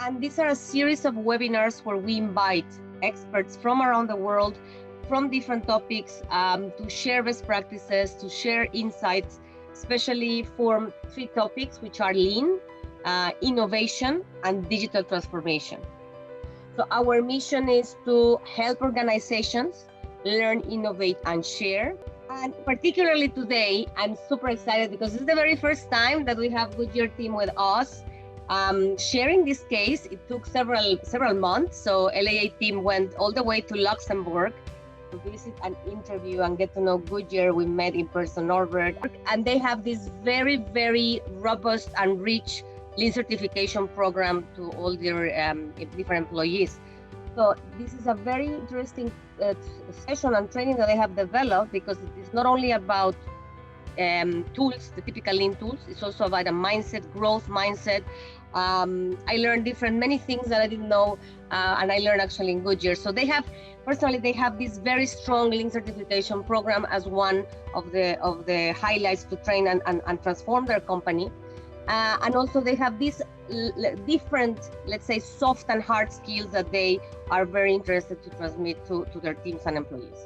And these are a series of webinars where we invite experts from around the world, from different topics, to share best practices, to share insights, especially for three topics, which are lean, innovation, and digital transformation. So our mission is to help organizations learn, innovate, and share. And particularly today, I'm super excited because this is the very first time that we have Goodyear team with us. Sharing this case, it took several months. So LAA team went all the way to Luxembourg to visit and interview and get to know Goodyear. We met in person Norbert, and they have this very, very robust and rich Lean certification program to all their different employees. So this is a very interesting session and training that they have developed, because it is not only about tools, the typical Lean tools, it's also about a mindset, growth mindset. I learned many things that I didn't know, and I learned actually in Goodyear. So they have this very strong Lean certification program as one of the highlights to train and transform their company. And also they have these different, let's say, soft and hard skills that they are very interested to transmit to their teams and employees.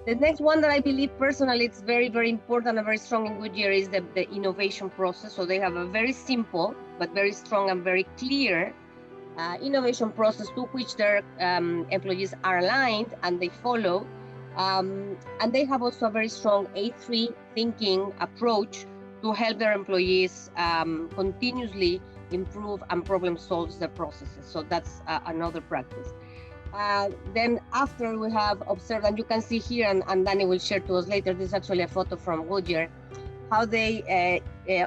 The next one that I believe personally it's very, very important and very strong in Goodyear is the innovation process. So they have a very simple, but very strong and very clear innovation process to which their employees are aligned and they follow. And they have also a very strong A3 thinking approach to help their employees continuously improve and problem solve their processes. So that's another practice. Then after we have observed, and you can see here, and Danny will share to us later, this is actually a photo from Goodyear, how they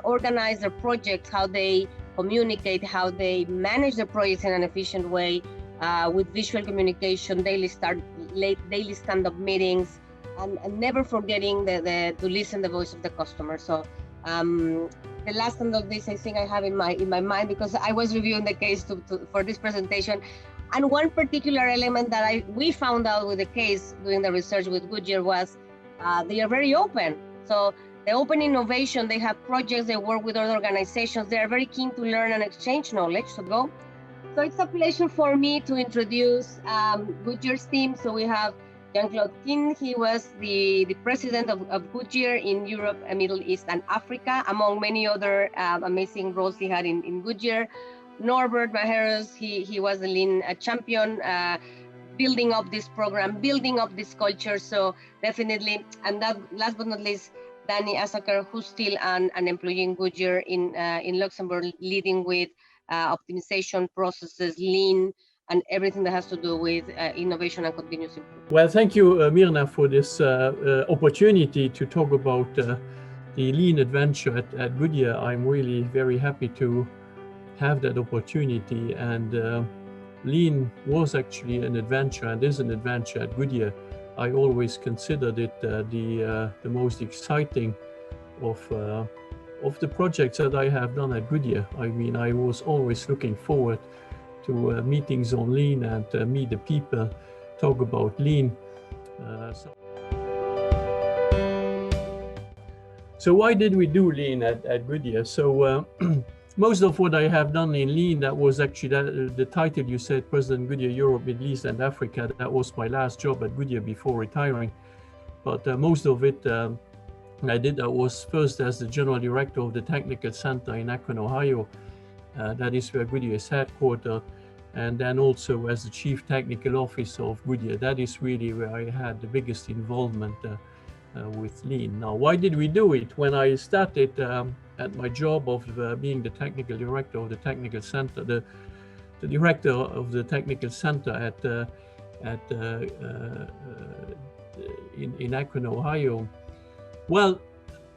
organize their projects, how they communicate, how they manage their projects in an efficient way with visual communication, daily stand-up meetings, and never forgetting to listen the voice of the customer. So the last one of this I think I have in my mind, because I was reviewing the case for this presentation, and one particular element that we found out with the case doing the research with Goodyear was they are very open. So the open innovation, they have projects, they work with other organizations, they are very keen to learn and exchange knowledge. So it's a pleasure for me to introduce Goodyear's team. So we have Jean-Claude Kin. He was the president of Goodyear in Europe, Middle East, and Africa, among many other amazing roles he had in Goodyear. Norbert Majerus, he was the Lean champion, building up this program, building up this culture. So definitely, and that last but not least, Danny Asaker, who's still an employee in Goodyear in Luxembourg, leading with optimization processes, Lean, and everything that has to do with innovation and continuous improvement. Well, thank you, Mirna, for this opportunity to talk about the Lean adventure at Goodyear. I'm really very happy to have that opportunity, and Lean was actually an adventure and is an adventure at Goodyear. I always considered it the most exciting of the projects that I have done at Goodyear. I mean, I was always looking forward to meetings on Lean and meet the people, talk about Lean. So why did we do Lean at Goodyear? So most of what I have done in Lean, that was actually the title you said, President Goodyear Europe, Middle East and Africa. That was my last job at Goodyear before retiring. But most of it I was first as the General Director of the Technical Center in Akron, Ohio. That is where Goodyear is headquartered. And then also as the Chief Technical Officer of Goodyear. That is really where I had the biggest involvement with Lean. Now, why did we do it? When I started at my job of being the Technical Director of the Technical Center, the Director of the Technical Center in Akron, Ohio, well,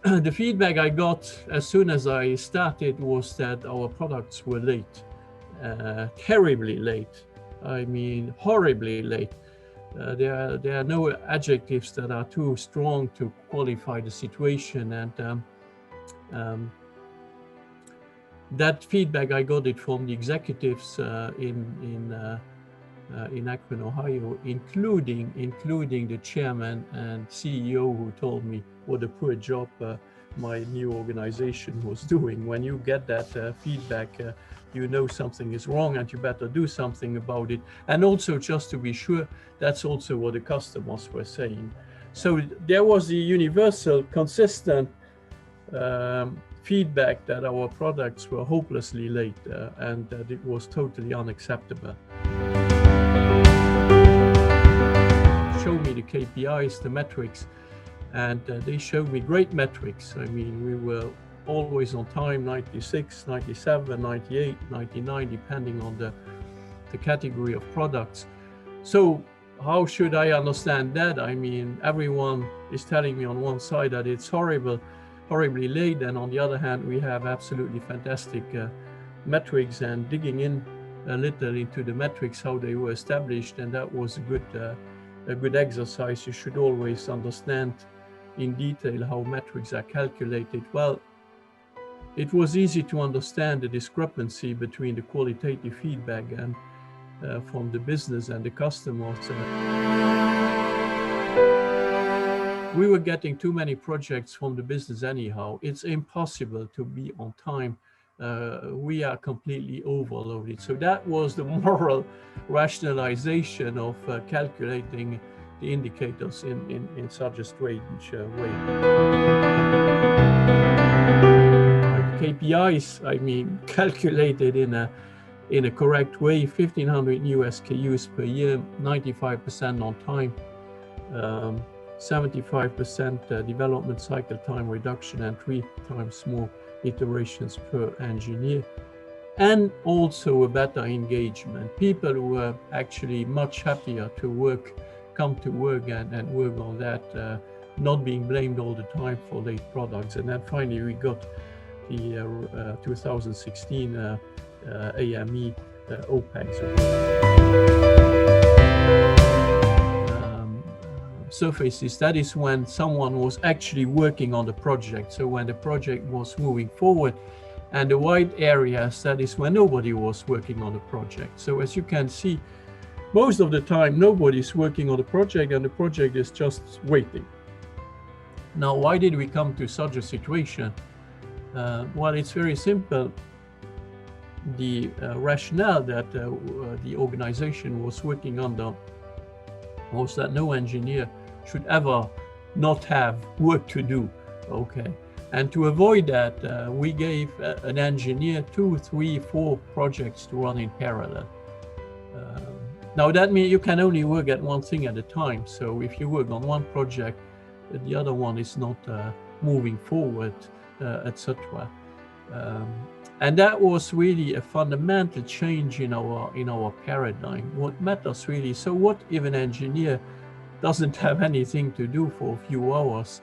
the feedback I got as soon as I started was that our products were late. Terribly late. I mean, horribly late. There are no adjectives that are too strong to qualify the situation, and that feedback I got it from the executives in Akron, Ohio, including the chairman and CEO, who told me what a poor job my new organization was doing. When you get that feedback you know something is wrong and you better do something about it. And also, just to be sure, that's also what the customers were saying. So there was the universal, consistent feedback that our products were hopelessly late and that it was totally unacceptable. Show me the KPIs, the metrics, and they showed me great metrics. I mean, we were always on time, 96, 97, 98, 99, depending on the category of products. So how should I understand that? I mean, everyone is telling me on one side that it's horribly late, and on the other hand, we have absolutely fantastic metrics, and digging in a little into the metrics, how they were established, and that was a good exercise. You should always understand in detail how metrics are calculated. Well, it was easy to understand the discrepancy between the qualitative feedback and from the business and the customers. We were getting too many projects from the business anyhow. It's impossible to be on time. We are completely overloaded. So that was the moral rationalization of calculating the indicators in such a strange way. KPIs, I mean, calculated in a correct way, 1,500 new SKUs per year, 95% on time, 75% development cycle time reduction, and 3 times more iterations per engineer, and also a better engagement. People were actually much happier to come to work and work on that, not being blamed all the time for late products. And then finally we got the 2016 AME OPEX. Surfaces, that is when someone was actually working on the project. So when the project was moving forward, and the white areas, that is when nobody was working on the project. So as you can see, most of the time nobody's working on the project and the project is just waiting. Now, why did we come to such a situation? Well, it's very simple. The rationale that the organization was working under was that no engineer should ever not have work to do, okay? And to avoid that, we gave an engineer 2, 3, 4 projects to run in parallel. Now that means you can only work at one thing at a time. So if you work on one project, the other one is not moving forward, etc. And that was really a fundamental change in our paradigm. What matters really, so what if an engineer doesn't have anything to do for a few hours?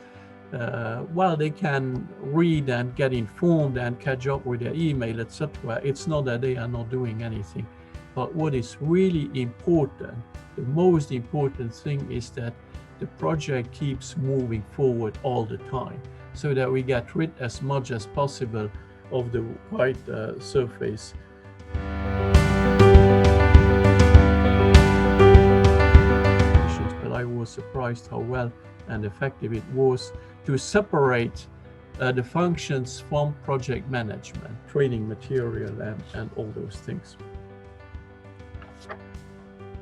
Well, they can read and get informed and catch up with their email, etc. It's not that they are not doing anything. But what is really important, the most important thing, is that the project keeps moving forward all the time, so that we get rid as much as possible of the white surface. But I was surprised how well and effective it was to separate the functions from project management, training material, and all those things.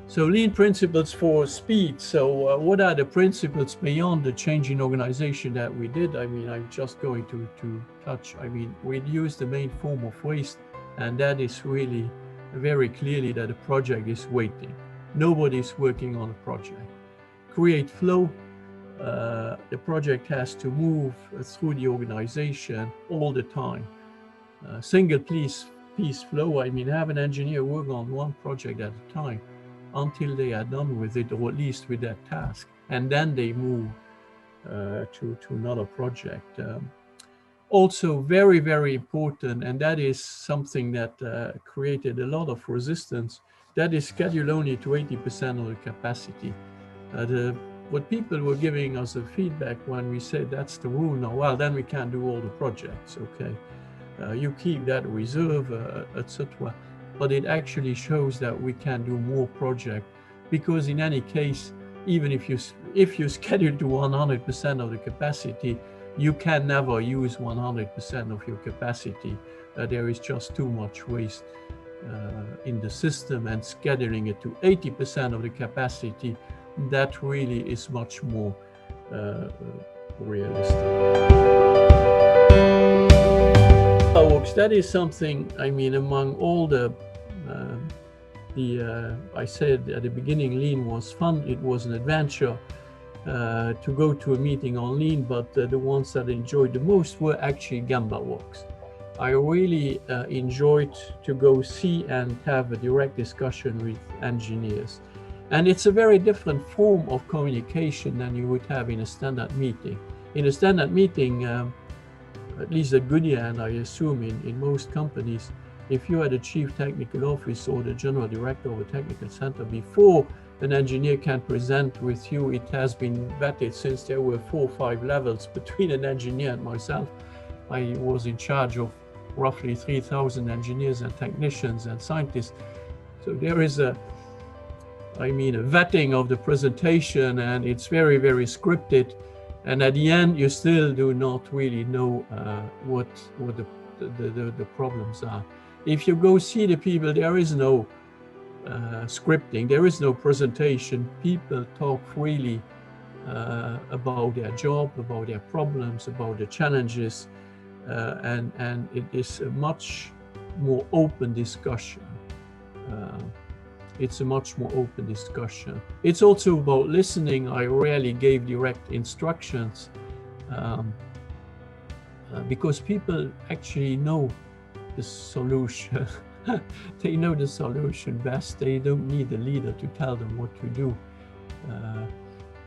So lean principles for speed. So what are the principles beyond the change in organization that we did? I mean, I'm just going to touch, I mean, we used the main form of waste, and that is really very clearly that the project is waiting. Nobody's working on a project. Create flow. The project has to move through the organization all the time. Single piece flow. I mean, have an engineer work on one project at a time until they are done with it, or at least with that task, and then they move to another project. Also very, very important, and that is something that created a lot of resistance, that is schedule only to 80% of the capacity. What people were giving us a feedback when we said that's the rule now, well, then we can't do all the projects, okay? You keep that reserve, etc. But it actually shows that we can do more projects, because in any case, even if you schedule to 100% of the capacity, you can never use 100% of your capacity. there is just too much waste in the system, and scattering it to 80% of the capacity, that really is much more realistic. That is something, I mean, among all I said at the beginning, Lean was fun, it was an adventure to go to a meeting on Lean, but the ones that I enjoyed the most were actually Gemba walks. I really enjoyed to go see and have a direct discussion with engineers. And it's a very different form of communication than you would have in a standard meeting. In a standard meeting, at least at Goodyear, and I assume in most companies, if you are the chief technical officer or the general director of a technical center, before an engineer can present with you, it has been vetted, since there were 4 or 5 levels between an engineer and myself. I was in charge of roughly 3,000 engineers and technicians and scientists. So there is a vetting of the presentation, and it's very, very scripted. And at the end, you still do not really know what the problems are. If you go see the people, there is no scripting, there is no presentation. People talk freely about their job, about their problems, about the challenges, and it is a much more open discussion. It's a much more open discussion. It's also about listening. I rarely gave direct instructions because people actually know the solution. They know the solution best. They don't need the leader to tell them what to do.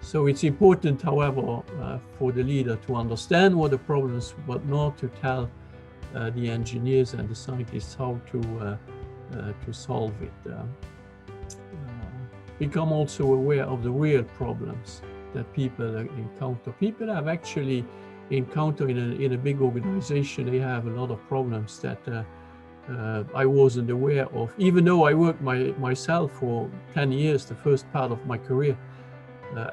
So it's important, however, for the leader to understand what the problems, but not to tell the engineers and the scientists how to solve it. Become also aware of the real problems that people encounter. People have actually encountered in a big organization, they have a lot of problems that I wasn't aware of, even though I worked myself for 10 years, the first part of my career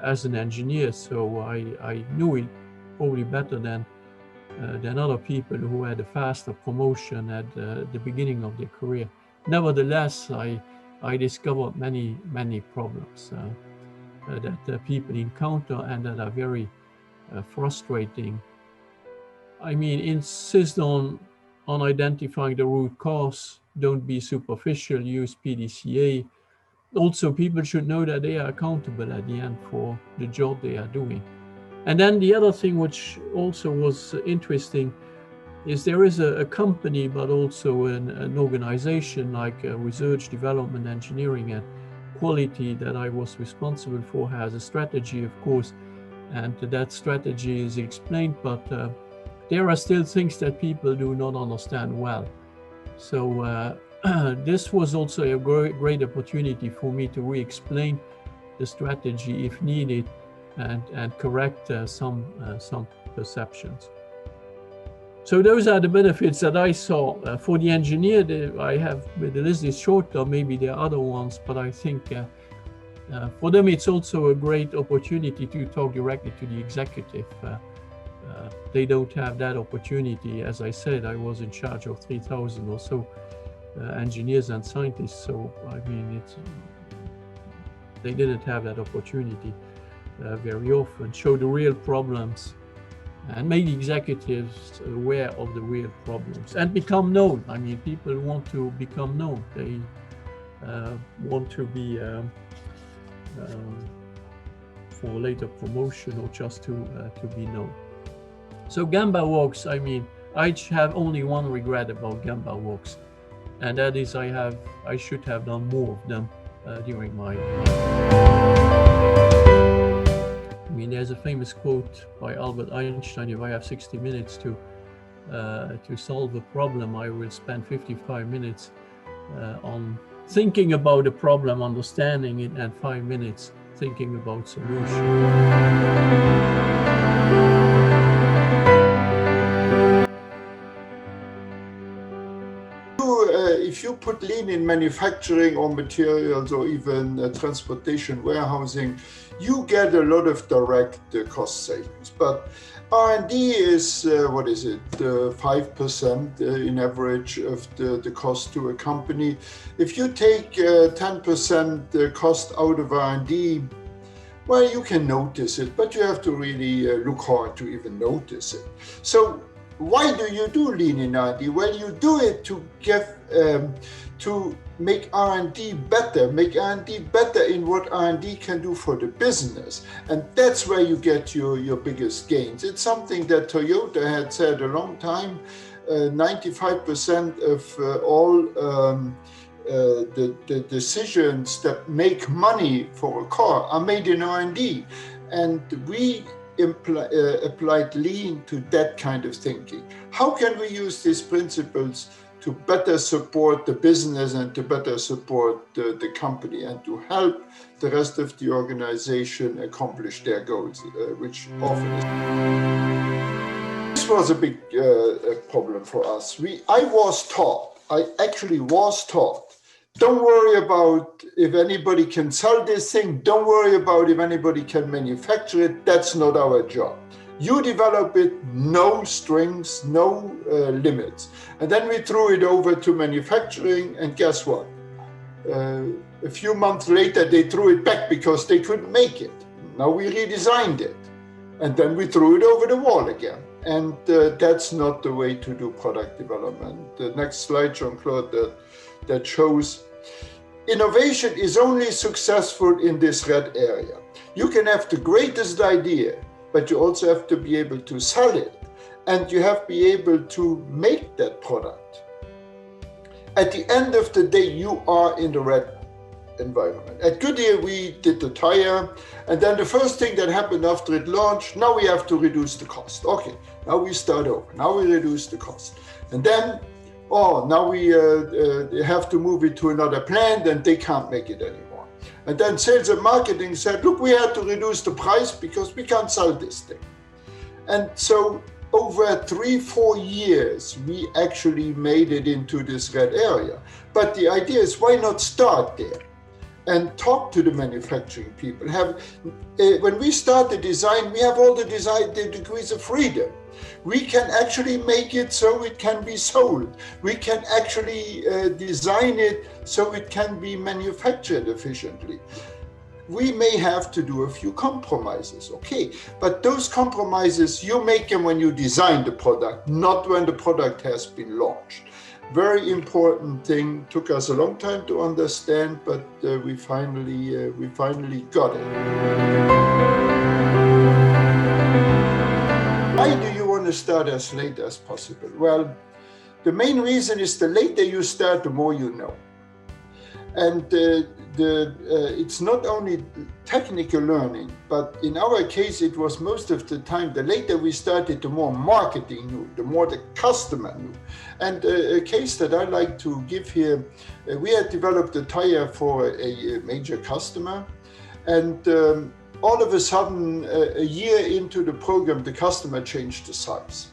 as an engineer. So I knew it probably better than other people who had a faster promotion at the beginning of their career. Nevertheless, I discovered many problems that people encounter and that are very frustrating. I mean, insist on identifying the root cause. Don't be superficial, use PDCA. Also, people should know that they are accountable at the end for the job they are doing. And then the other thing which also was interesting is there is a company, but also an organization like Research, Development, Engineering and Quality that I was responsible for, has a strategy, of course, and that strategy is explained, but there are still things that people do not understand well. So this was also a great opportunity for me to re-explain the strategy if needed and correct some perceptions. So those are the benefits that I saw. For the engineer, the list is shorter, maybe there are other ones, but I think for them it's also a great opportunity to talk directly to the executive. They don't have that opportunity. As I said, I was in charge of 3,000 or so engineers and scientists, so I mean, they didn't have that opportunity very often. Show the real problems and make the executives aware of the real problems and become known. I mean, people want to become known. They want to be for later promotion or just to be known. So Gemba walks, I mean, I have only one regret about Gemba walks, and that is I should have done more of them during my I mean, there's a famous quote by Albert Einstein: if I have 60 minutes to solve a problem, I will spend 55 minutes on thinking about the problem, understanding it, and 5 minutes thinking about solution. If you put lean in manufacturing or materials or even transportation, warehousing, you get a lot of direct cost savings. But R&D is, 5% in average of the cost to a company. If you take 10% cost out of R&D, well, you can notice it, but you have to really look hard to even notice it. So why do you do lean in R&D? Well, you do it to make R&D better, in what R&D can do for the business. And that's where you get your biggest gains. It's something that Toyota had said a long time. 95% of all the decisions that make money for a car are made in R&D. And we applied lean to that kind of thinking. How can we use these principles to better support the business and to better support the company and to help the rest of the organization accomplish their goals, which often is. This was a big problem for us. I actually was taught, don't worry about if anybody can sell this thing. Don't worry about if anybody can manufacture it. That's not our job. You develop it, no strings, no limits. And then we threw it over to manufacturing, and guess what? A few months later, they threw it back because they couldn't make it. Now we redesigned it. And then we threw it over the wall again. And that's not the way to do product development. The next slide, Jean-Claude, that shows innovation is only successful in this red area. You can have the greatest idea, but you also have to be able to sell it, and you have to be able to make that product. At the end of the day, you are in the red environment. At Goodyear, we did the tire, and then the first thing that happened after it launched, now we have to reduce the cost. Okay, now we start over. Now we reduce the cost. And then, now we have to move it to another plant, and they can't make it anymore. And then sales and marketing said, look, we had to reduce the price because we can't sell this thing. And so over 3-4 years, we actually made it into this red area. But the idea is, why not start there and talk to the manufacturing people? When we start the design, we have all the degrees of freedom. We can actually make it so it can be sold. We can actually design it so it can be manufactured efficiently. We may have to do a few compromises, okay, but those compromises, you make them when you design the product, not when the product has been launched. Very important thing, took us a long time to understand, but we finally got it. Why do you want to start as late as possible? Well, the main reason is the later you start, the more you know. And it's not only technical learning, but in our case, it was most of the time, the later we started, the more marketing knew, the more the customer knew. And a case that I like to give here, we had developed a tire for a major customer, and all of a sudden, a year into the program, the customer changed the size.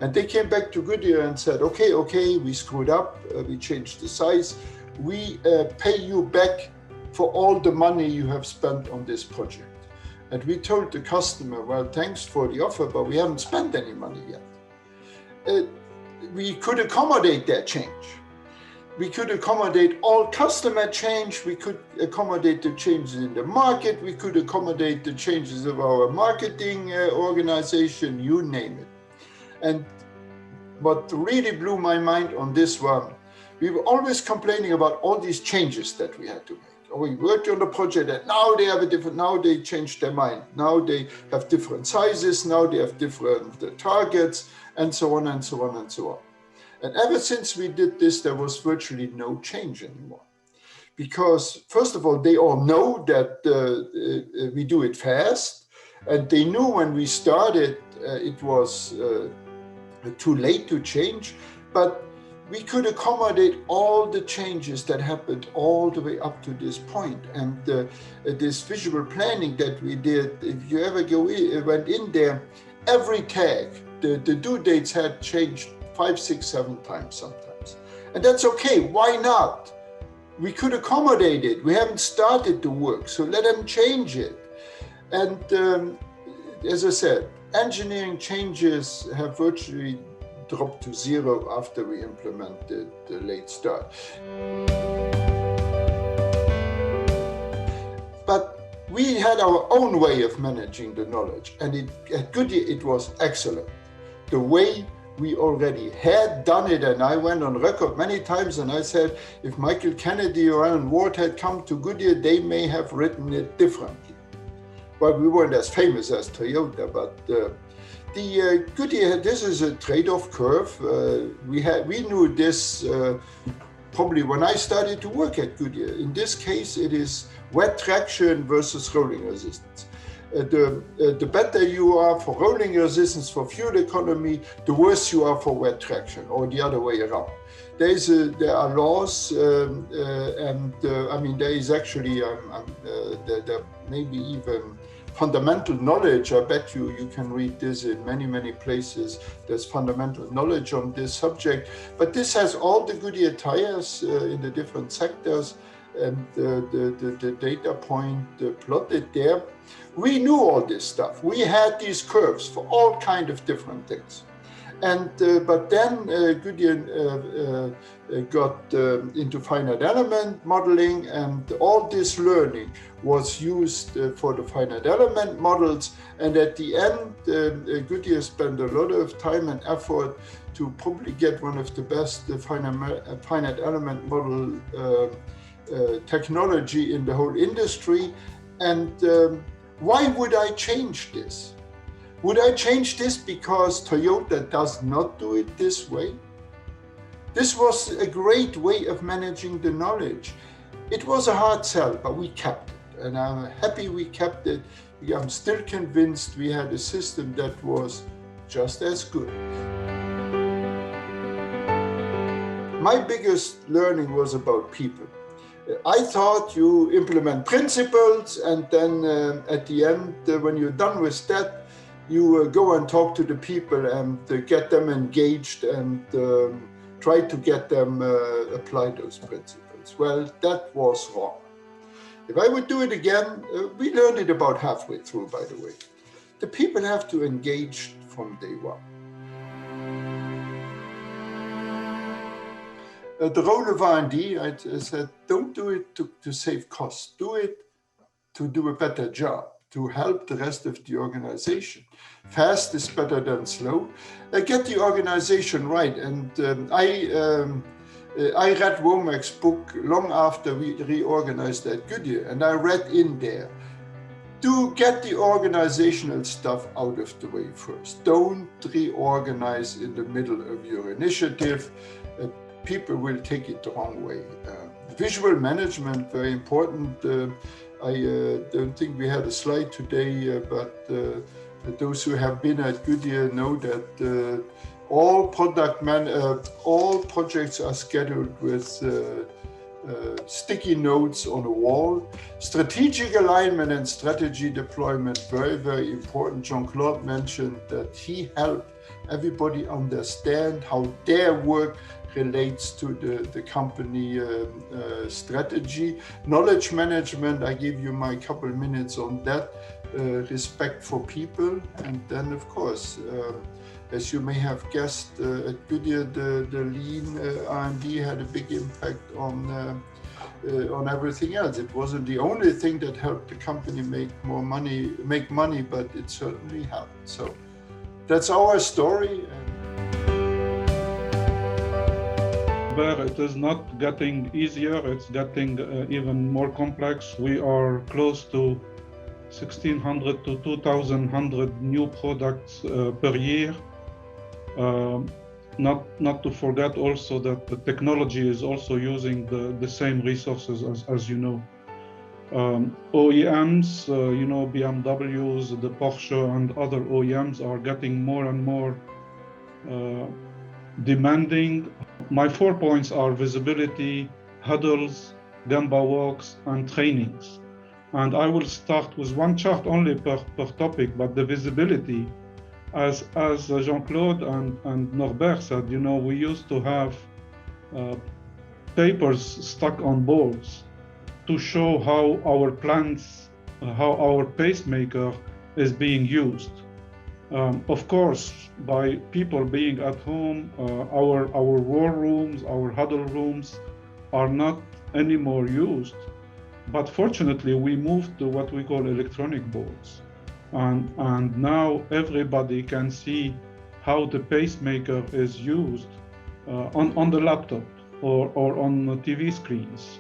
And they came back to Goodyear and said, okay, we screwed up, we changed the size. We pay you back for all the money you have spent on this project. And we told the customer, well, thanks for the offer, but we haven't spent any money yet. We could accommodate that change. We could accommodate all customer change. We could accommodate the changes in the market. We could accommodate the changes of our marketing organization, you name it. And what really blew my mind on this one, we were always complaining about all these changes that we had to make. We worked on the project and now they changed their mind. Now they have different sizes, now they have different targets, and so on and so on and so on. And ever since we did this, there was virtually no change anymore. Because first of all, they all know that we do it fast, and they knew when we started, it was too late to change, but we could accommodate all the changes that happened all the way up to this point. And this visual planning that we did, if you ever went in there, every tag, the due dates had changed 5, 6, 7 times sometimes. And that's okay, why not? We could accommodate it. We haven't started the work, so let them change it. And as I said, engineering changes have virtually dropped to zero after we implemented the late start. But we had our own way of managing the knowledge, and at Goodyear it was excellent. The way we already had done it, and I went on record many times and I said, if Michael Kennedy or Alan Ward had come to Goodyear, they may have written it differently. Well, we weren't as famous as Toyota, but the Goodyear, this is a trade-off curve. We knew this probably when I started to work at Goodyear. In this case, it is wet traction versus rolling resistance. The better you are for rolling resistance for fuel economy, the worse you are for wet traction, or the other way around. There are laws, and I mean, there is actually, there maybe even fundamental knowledge. I bet you can read this in many places. There's fundamental knowledge on this subject, but this has all the Goodyear tires in the different sectors, and the data point plotted there. We knew all this stuff. We had these curves for all kind of different things. And but then Goodyear got into finite element modeling, and all this learning was used for the finite element models. And at the end, Goodyear spent a lot of time and effort to probably get one of the best finite element model technology in the whole industry. And why would I change this? Would I change this because Toyota does not do it this way? This was a great way of managing the knowledge. It was a hard sell, but we kept it. And I'm happy we kept it. I'm still convinced we had a system that was just as good. My biggest learning was about people. I thought you implement principles, and then at the end, when you're done with that, you go and talk to the people and get them engaged and try to get them apply those principles. Well, that was wrong. If I would do it again, we learned it about halfway through, by the way. The people have to engage from day one. The role of R&D, I said, don't do it to save costs. Do it to do a better job, to help the rest of the organization. Fast is better than slow. Get the organization right. And I read Womack's book long after we reorganized at Goodyear, and I read in there, do get the organizational stuff out of the way first. Don't reorganize in the middle of your initiative. People will take it the wrong way. Visual management, very important. I don't think we had a slide today, but those who have been at Goodyear know that all projects are scheduled with sticky notes on a wall. Strategic alignment and strategy deployment, very important. Jean-Claude mentioned that he helped everybody understand how their work relates to the company strategy. Knowledge management, I give you my couple minutes on that. Respect for people, and then of course, as you may have guessed, at Goodyear, the lean R&D had a big impact on everything else. It wasn't the only thing that helped the company make money, but it certainly helped. So that's our story. Where it is not getting easier, it's getting even more complex. We are close to 1,600 to 2,100 new products per year. Not to forget also that the technology is also using the same resources as you know. OEMs, BMWs, the Porsche and other OEMs are getting more and more demanding. My 4 points are visibility, huddles, Gemba walks, and trainings. And I will start with one chart only per topic, but the visibility, as Jean-Claude and Norbert said, we used to have papers stuck on boards to show how our plants, how our pacemaker is being used. Of course, by people being at home, our war rooms, our huddle rooms are not anymore used. But fortunately, we moved to what we call electronic boards. And now everybody can see how the pacemaker is used on the laptop or on the TV screens.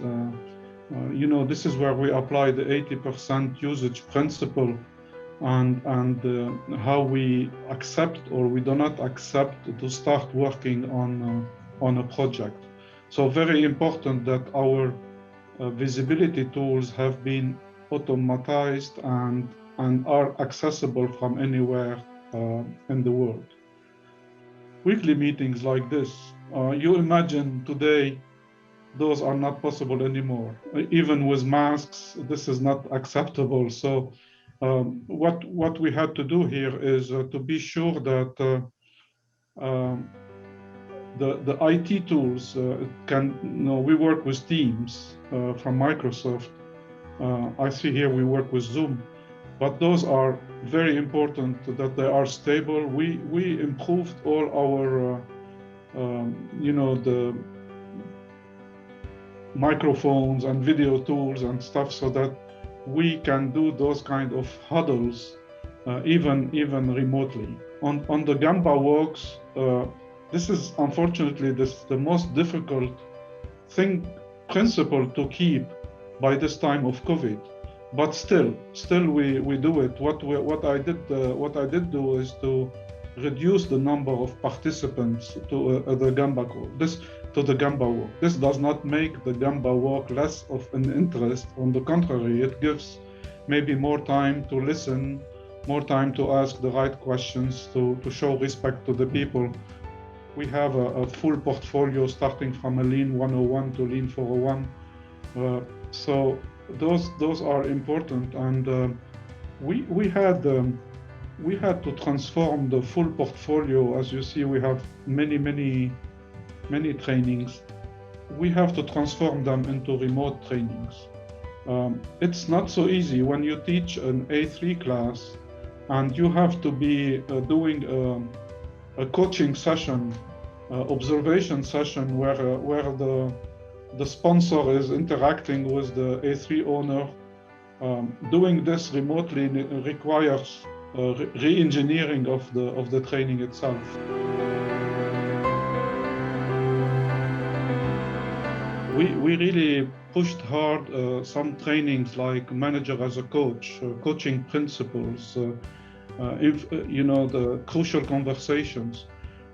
You know, this is where we apply the 80% usage principle and how we accept or we do not accept to start working on a project. So very important that our visibility tools have been automatized and are accessible from anywhere in the world. Weekly meetings like this, you imagine today, those are not possible anymore. Even with masks, this is not acceptable. So what we had to do here is to be sure that the IT tools can, you know, we work with Teams from Microsoft. I see here we work with Zoom, but those are very important that they are stable. We improved all our, you know, the microphones and video tools and stuff so that we can do those kind of huddles even remotely. On the Gamba walks, this is unfortunately the most difficult principle to keep by this time of COVID. But still we do it. What I did do is to reduce the number of participants to the Gamba walk. This does not make the Gamba walk less of an interest. On the contrary, it gives maybe more time to listen, more time to ask the right questions, to show respect to the people. We have a full portfolio starting from a Lean 101 to Lean 401. So those are important, and we had to transform the full portfolio. As you see, we have many trainings. We have to transform them into remote trainings. It's not so easy when you teach an A3 class and you have to be doing a coaching session, observation session where the sponsor is interacting with the A3 owner. Doing this remotely requires re-engineering of the training itself. We really pushed hard some trainings like manager as a coach, coaching principles, if you know, the crucial conversations.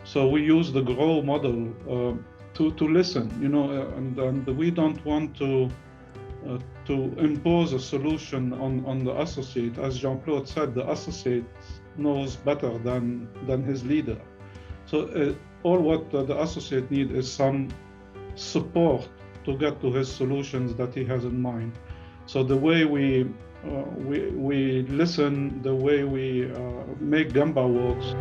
So we use the GROW model to listen, you know, and we don't want to impose a solution on the associate. As Jean-Claude said, the associate knows better than his leader. So all what the associate needs is some support to get to his solutions that he has in mind. So the way we listen, the way we make Gamba walks.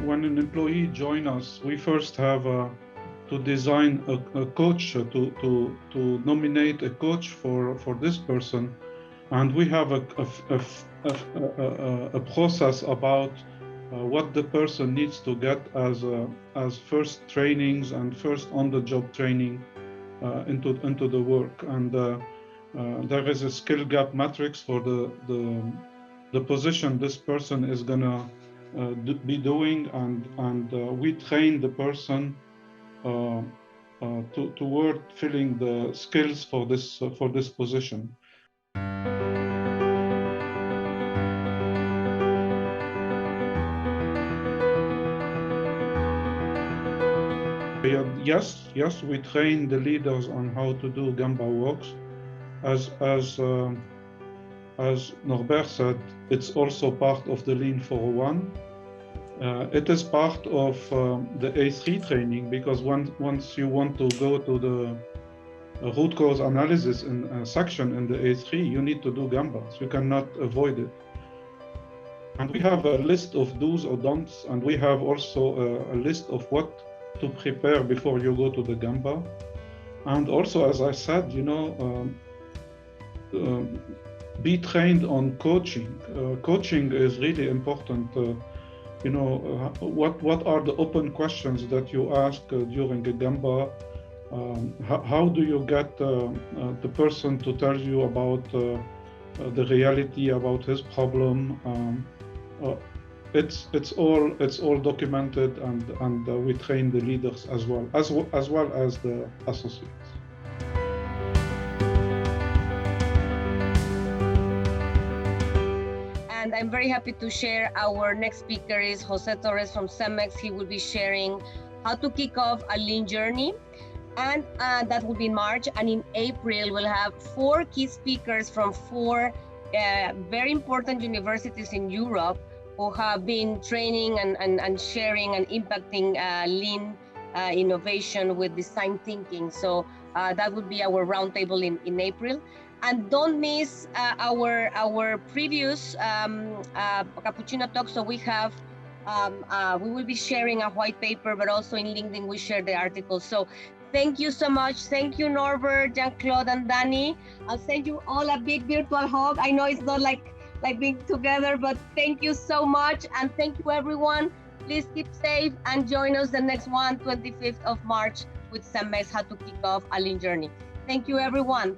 When an employee joins us, we first have to design a coach, to nominate a coach for this person, and we have a process about what the person needs to get as first trainings and first on-the-job training into the work. And there is a skill gap matrix for the position this person is gonna be doing, and we train the person toward filling the skills for this position. Yes, we train the leaders on how to do Gamba walks. As Norbert said, it's also part of the Lean 401. It is part of the A3 training, because once you want to go to the root cause analysis in section in the A3, you need to do Gamba. You cannot avoid it. And we have a list of do's or don'ts, and we have also a list of what to prepare before you go to the Gamba. And also, as I said, be trained on coaching. Coaching is really important. What are the open questions that you ask during a Gamba? How do you get the person to tell you about the reality about his problem? It's all documented, and we train the leaders as well as the associates. And I'm very happy to share our next speaker is Jose Torres from CEMEX. He will be sharing how to kick off a lean journey. And that will be in March. And in April, we'll have 4 key speakers from 4 very important universities in Europe who have been training and sharing and impacting lean innovation with design thinking. So that would be our roundtable in April. And don't miss our previous Cappuccino Talk. So we have, we will be sharing a white paper, but also in LinkedIn we share the article. So thank you so much. Thank you, Norbert, Jean-Claude, and Danny. I'll send you all a big virtual hug. I know it's not like being together, but thank you so much. And thank you, everyone. Please keep safe and join us the next one, 25th of March with CEMEX, how to kick off a lean journey. Thank you, everyone.